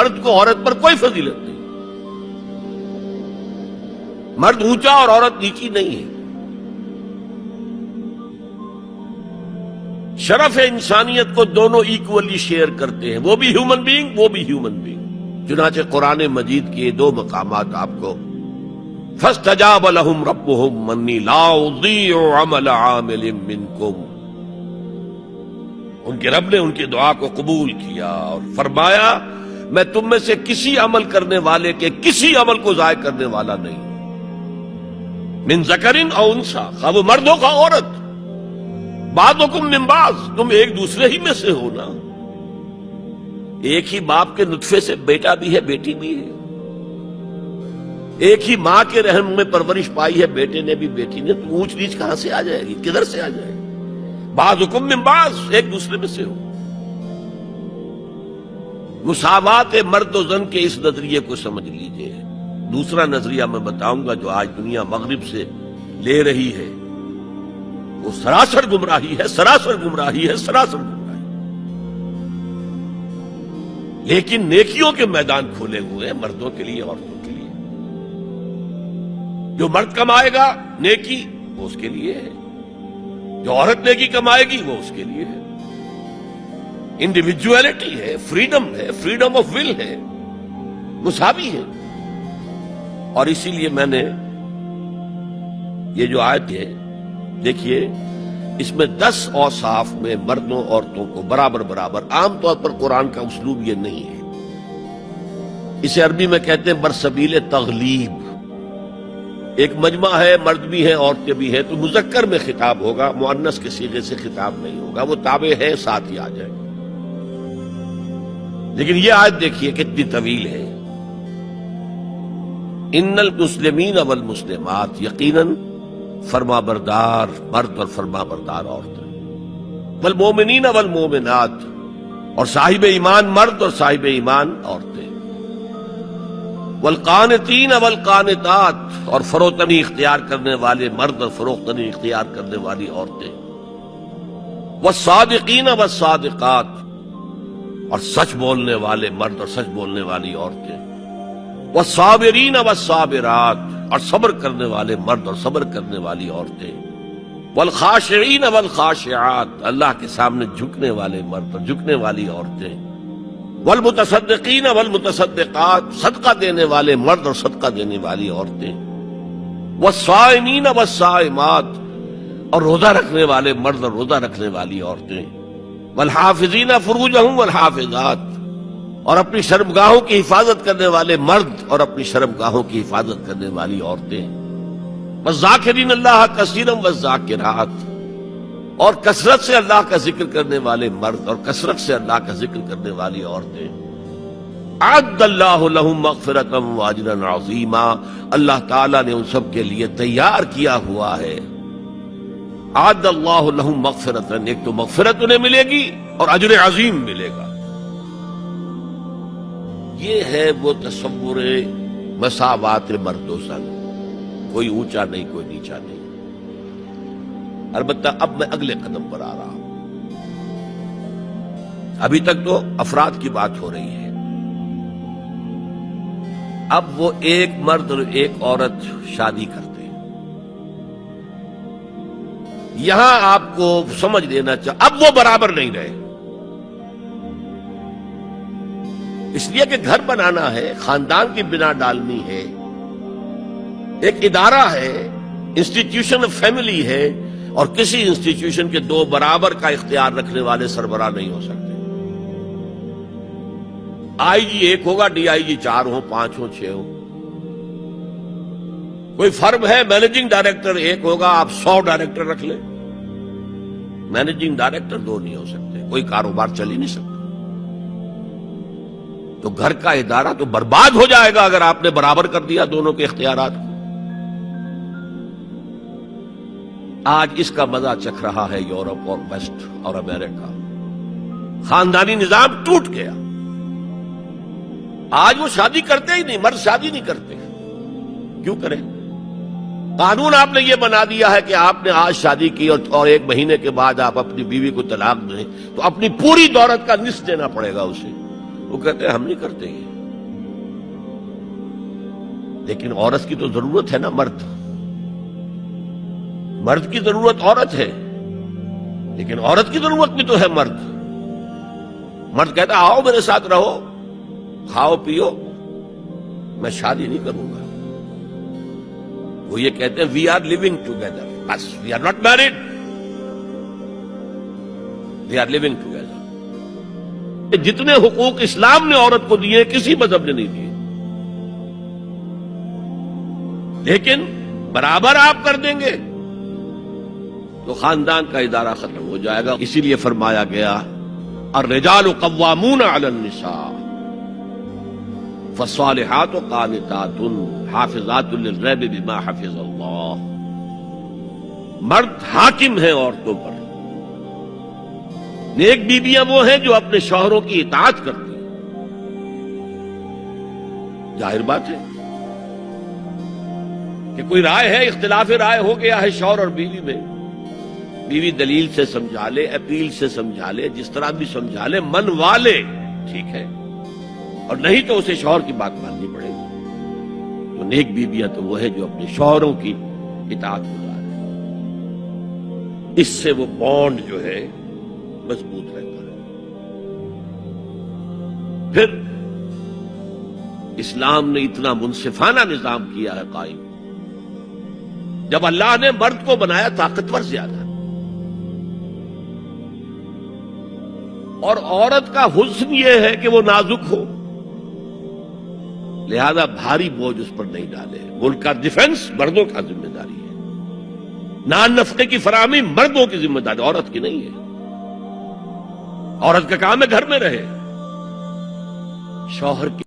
مرد کو عورت پر کوئی فضیلت نہیں. مرد اونچا اور عورت نیچی نہیں ہے. شرف انسانیت کو دونوں ایکولی شیئر کرتے ہیں، وہ بھی ہیومن بینگ، وہ بھی ہیومن بینگ. چنانچہ قرآن مجید کے دو مقامات آپ کو فَاسْتَجَابَ لَهُمْ رَبُّهُمْ أَنِّي لَا أُضِيعُ عَمَلَ عَامِلٍ مِّنكُمْ. ان کے رب نے ان کی دعا کو قبول کیا اور فرمایا میں تم میں سے کسی عمل کرنے والے کے کسی عمل کو ضائع کرنے والا نہیں. من ذکرٍ او انثیٰ، خواہ وہ مرد ہو خواہ عورت. بعضکم من بعض، تم ایک دوسرے ہی میں سے ہو نا. ایک ہی باپ کے نطفے سے بیٹا بھی ہے بیٹی بھی ہے. ایک ہی ماں کے رحم میں پرورش پائی ہے بیٹے نے بھی بیٹی نے. تو اونچ نیچ کہاں سے آ جائے گی؟ کدھر سے آ جائے گی؟ بعضکم من بعض، ایک دوسرے میں سے ہو. مساوات مرد و زن کے اس نظریے کو سمجھ لیجئے. دوسرا نظریہ میں بتاؤں گا جو آج دنیا مغرب سے لے رہی ہے، وہ سراسر گمراہی ہے، سراسر گمراہی ہے، سراسر گمراہی. لیکن نیکیوں کے میدان کھولے ہوئے ہیں مردوں کے لیے عورتوں کے لیے. جو مرد کمائے گا نیکی وہ اس کے لیے ہے، جو عورت نیکی کمائے گی وہ اس کے لیے ہے. انڈیویجویلٹی ہے، فریڈم ہے، فریڈم آف ول ہے، مساوی ہے. اور اسی لیے میں نے یہ جو آیت ہے دیکھیے، اس میں 10 اوصاف میں مردوں عورتوں کو برابر برابر. عام طور پر قرآن کا اسلوب یہ نہیں ہے. اسے عربی میں کہتے ہیں برسبیل تغلیب. ایک مجمع ہے، مرد بھی ہیں عورتیں بھی ہیں، تو مذکر میں خطاب ہوگا، مؤنث کے صیغے سے خطاب نہیں ہوگا. وہ تابع ہے، ساتھ ہی آ جائے. لیکن یہ آیت دیکھیے کتنی طویل ہے. ان المسلمین والمسلمات، یقیناً فرما بردار مرد اور فرما بردار عورتیں. والمومنین والمومنات، اور صاحب ایمان مرد اور صاحب ایمان عورتیں. والقانتین والقانتات، اور فروتنی اختیار کرنے والے مرد اور فروختنی اختیار کرنے والی عورتیں. والصادقین والصادقات، اور سچ بولنے والے مرد اور سچ بولنے والی عورتیں. والصابرین والصابرات، اور صبر کرنے والے مرد اور صبر کرنے والی عورتیں. والخاشعین والخاشعات، اللہ کے سامنے جھکنے والے مرد اور جھکنے والی عورتیں. والمتصدقین والمتصدقات، صدقہ دینے والے مرد اور صدقہ دینے والی عورتیں. والصائمین والصائمات، اور روزہ رکھنے والے مرد اور روزہ رکھنے والی عورتیں. والحافظین فروجہم والحافظات، اور اپنی شرمگاہوں کی حفاظت کرنے والے مرد اور اپنی شرمگاہوں کی حفاظت کرنے والی عورتیں. والذاکرین اللہ کثیرا والذاکرات، اور کثرت سے اللہ کا ذکر کرنے والے مرد اور کثرت سے اللہ کا ذکر کرنے والی عورتیں. اعد اللہ لہم مغفرۃ واجرا عظیما، اللہ تعالیٰ نے ان سب کے لیے تیار کیا ہوا ہے. اعد اللہ لہم مغفرۃ، ایک تو مغفرت انہیں ملے گی اور اجر عظیم ملے گا. یہ ہے وہ تصور مساوات مرد و زن، کوئی اونچا نہیں کوئی نیچا نہیں. البتہ اب میں اگلے قدم پر آ رہا ہوں. ابھی تک تو افراد کی بات ہو رہی ہے. اب وہ ایک مرد اور ایک عورت شادی کرتے ہیں. یہاں آپ کو سمجھ لینا چاہیے اب وہ برابر نہیں رہے. اس لیے کہ گھر بنانا ہے، خاندان کی بنا ڈالنی ہے، ایک ادارہ ہے، انسٹیٹیوشن آف فیملی ہے، اور کسی انسٹیٹیوشن کے دو برابر کا اختیار رکھنے والے سربراہ نہیں ہو سکتے. آئی جی ایک ہوگا، ڈی آئی جی 4 ہوں، 5 ہوں، 6 ہوں. کوئی فرم ہے، مینیجنگ ڈائریکٹر ایک ہوگا، آپ 100 ڈائریکٹر رکھ لیں. مینیجنگ ڈائریکٹر 2 نہیں ہو سکتے، کوئی کاروبار چل ہی نہیں سکتا. تو گھر کا ادارہ تو برباد ہو جائے گا اگر آپ نے برابر کر دیا دونوں کے اختیارات کو. آج اس کا مزہ چکھ رہا ہے یورپ اور ویسٹ اور امریکہ. خاندانی نظام ٹوٹ گیا. آج وہ شادی کرتے ہی نہیں، مرد شادی نہیں کرتے. کیوں کریں؟ قانون آپ نے یہ بنا دیا ہے کہ آپ نے آج شادی کی اور 1 مہینے کے بعد آپ اپنی بیوی کو طلاق دیں تو اپنی پوری دولت کا نصف دینا پڑے گا اسے. وہ کہتے ہیں ہم نہیں کرتے یہ. لیکن عورت کی تو ضرورت ہے نا مرد کی ضرورت عورت ہے، لیکن عورت کی ضرورت بھی تو ہے مرد کہتا آؤ میرے ساتھ رہو، کھاؤ پیو، میں شادی نہیں کروں گا۔ وہ یہ کہتے ہیں وی آر لیونگ ٹوگیدر، بس we are not married, we are living together. جتنے حقوق اسلام نے عورت کو دیے کسی مذہب نے نہیں دیے، لیکن برابر آپ کر دیں گے تو خاندان کا ادارہ ختم ہو جائے گا۔ اسی لیے فرمایا گیا الرجال قوامون علی النساء فالصالحات قانتات حافظات للغیب بما حفظ اللہ۔ مرد حاکم ہیں عورتوں پر، نیک بیویاں وہ ہیں جو اپنے شوہروں کی اطاعت کرتی ہیں۔ ظاہر بات ہے کہ کوئی رائے ہے، اختلاف رائے ہو گیا ہے شوہر اور بیوی میں، بیوی دلیل سے سمجھا لے، اپیل سے سمجھا لے، جس طرح بھی سمجھا لے، منوا لے، ٹھیک ہے، اور نہیں تو اسے شوہر کی بات ماننی پڑے گی۔ تو نیک بیویاں تو وہ ہے جو اپنے شوہروں کی اطاعت گزارے، اس سے وہ بانڈ جو ہے مضبوط رہتا ہے۔ پھر اسلام نے اتنا منصفانہ نظام کیا ہے قائم، جب اللہ نے مرد کو بنایا طاقتور زیادہ، اور عورت کا حسن یہ ہے کہ وہ نازک ہو، لہذا بھاری بوجھ اس پر نہیں ڈالے۔ ملک کا ڈیفنس مردوں کا ذمہ داری ہے، نان نفقے کی فراہمی مردوں کی ذمہ داری، عورت کی نہیں ہے۔ عورت کا کام ہے گھر میں رہے، شوہر کی